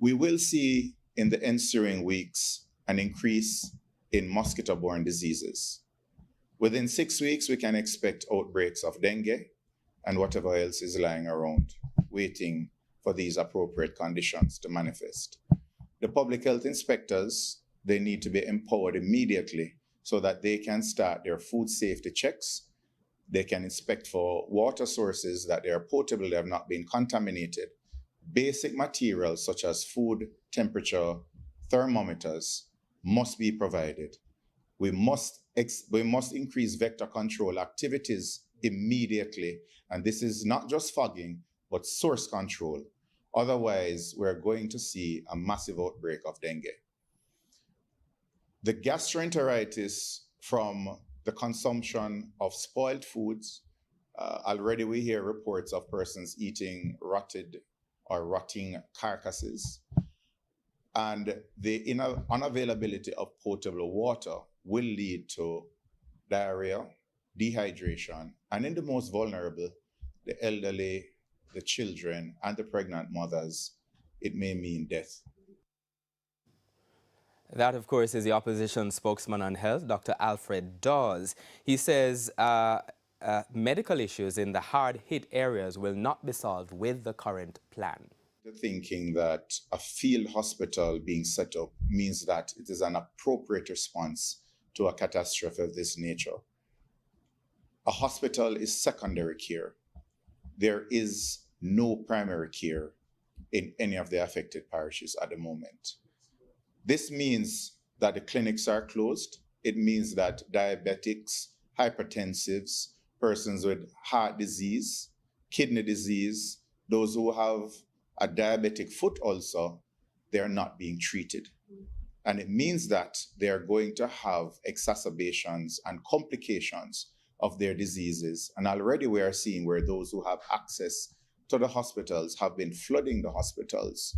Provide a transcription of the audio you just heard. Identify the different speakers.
Speaker 1: We will see in the ensuing weeks an increase in mosquito-borne diseases. Within 6 weeks, we can expect outbreaks of dengue and whatever else is lying around, waiting for these appropriate conditions to manifest. The public health inspectors, they need to be empowered immediately so that they can start their food safety checks. They can inspect for water sources that they are potable, they have not been contaminated. Basic materials such as food temperature thermometers must be provided. We must increase vector control activities immediately. And this is not just fogging, but source control. Otherwise, we're going to see a massive outbreak of dengue. The gastroenteritis from the consumption of spoiled foods, already we hear reports of persons eating rotted or rotting carcasses. And the unavailability of potable water will lead to diarrhea, dehydration, and in the most vulnerable, the elderly, the children, and the pregnant mothers, it may mean death.
Speaker 2: That, of course, is the opposition spokesman on health, Dr. Alfred Dawes. He says medical issues in the hard-hit areas will not be solved with the current plan.
Speaker 1: The thinking that a field hospital being set up means that it is an appropriate response to a catastrophe of this nature. A hospital is secondary care. There is no primary care in any of the affected parishes at the moment. This means that the clinics are closed. It means that diabetics, hypertensives, persons with heart disease, kidney disease, those who have a diabetic foot ulcer, they're not being treated. And it means that they're going to have exacerbations and complications of their diseases. And already we are seeing where those who have access to the hospitals have been flooding the hospitals